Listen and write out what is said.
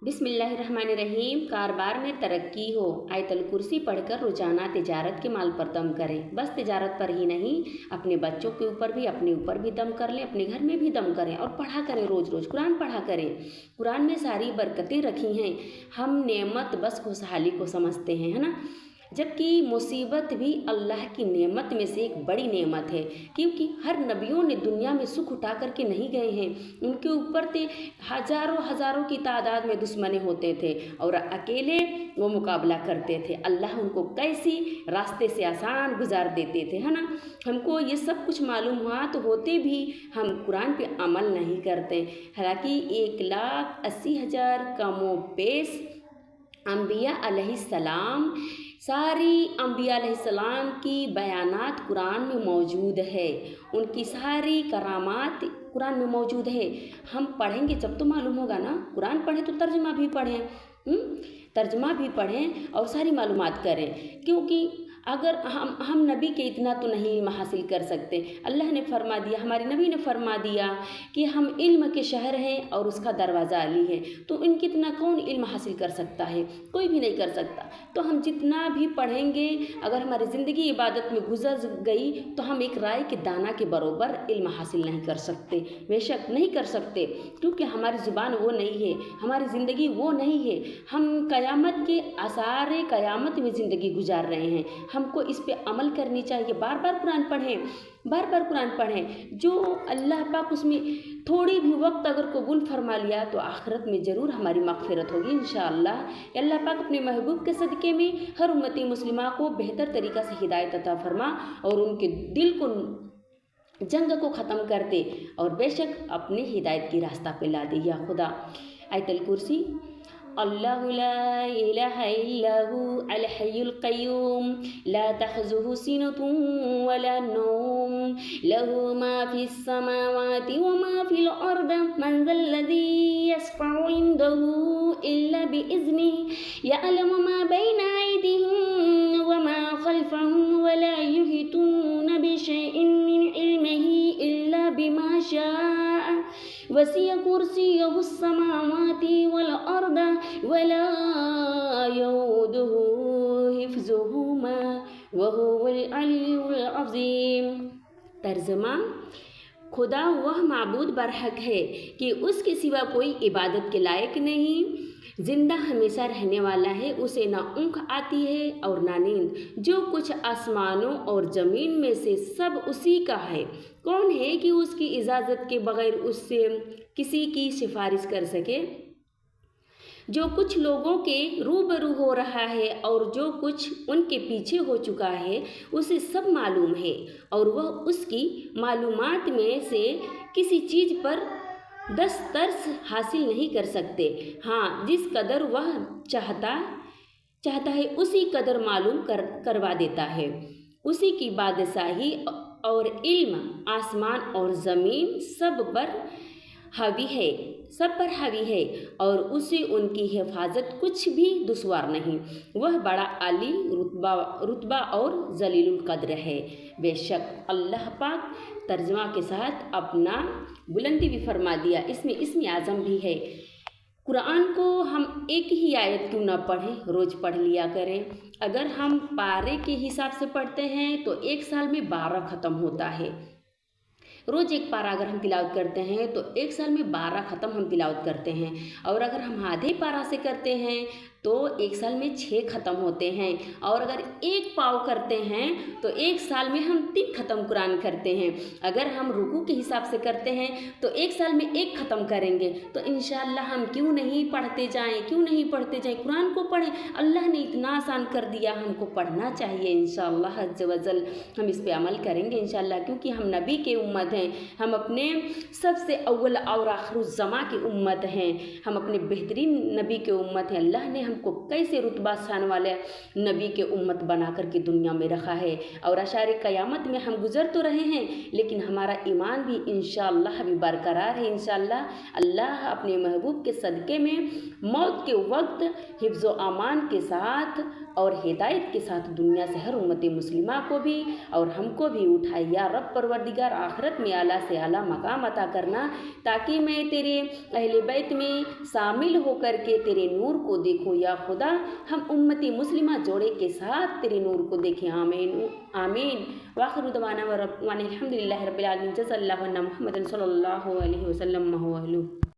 बिस्मिल्लाहिर्रहमानिर्रहीम। कारोबार में तरक्की हो, आयतल कुर्सी पढ़कर रोज़ाना तिजारत के माल पर दम करें। बस तिजारत पर ही नहीं, अपने बच्चों के ऊपर भी, अपने ऊपर भी दम कर लें, अपने घर में भी दम करें और पढ़ा करें। रोज़ रोज़ कुरान पढ़ा करें। कुरान में सारी बरकतें रखी हैं। हम नेमत बस खुशहाली को समझते हैं, है ना, जबकि मुसीबत भी अल्लाह की नेमत में से एक बड़ी नेमत है, क्योंकि हर नबियों ने दुनिया में सुख उठा करके नहीं गए हैं। उनके ऊपर थे हज़ारों हज़ारों की तादाद में दुश्मने होते थे और अकेले वो मुकाबला करते थे। अल्लाह उनको कैसी रास्ते से आसान गुजार देते थे, है ना। हमको ये सब कुछ मालूमात होते भी हम कुरान पे अमल नहीं करते। हालांकि 1,80,000 कमो पेश अम्बिया अलैहिस्सलाम, सारी अम्बिया अलैहिस्सलाम की बयानात कुरान में मौजूद है। उनकी सारी करामात कुरान में मौजूद है। हम पढ़ेंगे जब तो मालूम होगा ना। कुरान पढ़ें तो तर्जमा भी पढ़ें, तर्जमा भी पढ़ें और सारी मालूमात करें, क्योंकि अगर हम नबी के इतना तो नहीं इल्म हासिल कर सकते। अल्लाह ने फरमा दिया, हमारे नबी ने फरमा दिया कि हम इल्म के शहर हैं और उसका दरवाज़ा अली है। तो इनके इतना कौन इल्म हासिल कर सकता है? कोई भी नहीं कर सकता। तो हम जितना भी पढ़ेंगे, अगर हमारी ज़िंदगी इबादत में गुजर गई तो हम एक राय के दाना के बराबर इल्म हासिल नहीं कर सकते। बेशक नहीं कर सकते, क्योंकि हमारी ज़ुबान वो नहीं है, हमारी ज़िंदगी वो नहीं है। हम क़यामत के आसार क़यामत में ज़िंदगी गुजार रहे हैं। हमको इस पे अमल करनी चाहिए। बार बार कुरान पढ़ें, बार बार कुरान पढ़ें। जो अल्लाह पाक उसमें थोड़ी भी वक्त अगर कबूल फरमा लिया तो आखिरत में ज़रूर हमारी मग़फ़िरत होगी इंशाअल्लाह। अल्लाह पाक अपने महबूब के सदक़े में हर उम्मती मुस्लिमा को बेहतर तरीक़ा से हिदायत अता फरमा और उनके दिल को जंग को ख़त्म कर दे और बेशक अपने हिदायत की रास्ता पे ला दे। या खुदा। आयतल कुर्सी। अल्लाहु ला इलाहा इल्लहु अल हय्युल क़य्यूम ला तख़ुज़ुहु सिनतुन वला नौम लहु मा फ़िस समावाति व मा फ़िल अर्द मन ज़ल्लज़ी यशफ़अु इंदहु इल्ला बिइज़्निहि यअलमु मा बैना अयदीहिम व मा ख़ल्फ़हुम व ला युहीतूना बिशैइन मिन इल्मिही इल्ला बिमा शाअ वसिअ कुर्सियहु अस्समावाति वल अर्द वला यऊदुहु हिफ़्ज़ुहुमा वहुवल अलियुल अज़ीम। तर्जुमा। खुदा वह माबूद बरहक है कि उसके सिवा कोई इबादत के लायक नहीं, जिंदा हमेशा रहने वाला है, उसे ना ऊँख आती है और ना नींद। जो कुछ आसमानों और ज़मीन में से सब उसी का है। कौन है कि उसकी इजाज़त के बग़ैर उससे किसी की सिफारिश कर सके? जो कुछ लोगों के रूबरू हो रहा है और जो कुछ उनके पीछे हो चुका है, उसे सब मालूम है और वह उसकी मालूमात में से किसी चीज़ पर दस्तरस हासिल नहीं कर सकते। हाँ, जिस कदर वह चाहता है उसी कदर मालूम करवा देता है। उसी की बादशाही और इल्म आसमान और ज़मीन सब पर हावी है और उसे उनकी हिफाजत कुछ भी दुश्वार नहीं। वह बड़ा आली रुतबा और जलीलुल कद्र है। बेशक अल्लाह पाक तर्जुमा के साथ अपना बुलंदी भी फरमा दिया। इसमें इस्म आज़म भी है। कुरान को हम एक ही आयत क्यों ना पढ़ें, रोज़ पढ़ लिया करें। अगर हम पारे के हिसाब से पढ़ते हैं तो एक साल में 12 ख़त्म होता है। रोज़ एक पारा अगर हम तिलावत करते हैं तो एक साल में 12 ख़त्म हम तिलावत करते हैं। और अगर हम आधे पारा से करते हैं तो एक साल में 6 ख़त्म होते हैं। और अगर एक पाव करते हैं तो एक साल में हम 3 ख़त्म कुरान करते हैं। अगर हम रुकू के हिसाब से करते हैं तो एक साल में 1 ख़त्म करेंगे। तो इंशाअल्लाह हम क्यों नहीं पढ़ते जाएं, कुरान को पढ़ें। अल्लाह ने इतना आसान कर दिया, हमको पढ़ना चाहिए। इंशाअल्लाह अज़्ज़ व जल हम इस पे अमल करेंगे इंशाअल्लाह, क्योंकि हम नबी के उम्मत हैं। हम अपने सबसे अव्वल और आखिरुज़्ज़मा की उम्मत हैं। हम अपने बेहतरीन नबी के उम्मत हैं। अल्लाह ने हमको कैसे रुतबा शान वाले नबी के उम्मत बना करके दुनिया में रखा है। और अशारे क़यामत में हम गुजर तो रहे हैं, लेकिन हमारा ईमान भी इंशाअल्लाह भी बरकरार है। इंशाअल्लाह अल्लाह अपने महबूब के सदक़े में मौत के वक्त हिफ्ज़ व अमान के साथ اور ہدایت کے ساتھ دنیا سے ہر امت مسلمہ کو بھی اور ہم کو بھی اٹھائے یا رب پروردگار، آخرت میں اعلیٰ سے اعلیٰ مقام عطا کرنا، تاکہ میں تیرے اہل بیت میں شامل ہو کر کے تیرے نور کو دیکھوں یا خدا، ہم امت مسلمہ جوڑے کے ساتھ تیرے نور کو دیکھیں، آمین آمین۔ وآخر دعوانا الحمد للہ رب العالمین، جزا اللہ عنا محمد صلی اللہ علیہ وسلم۔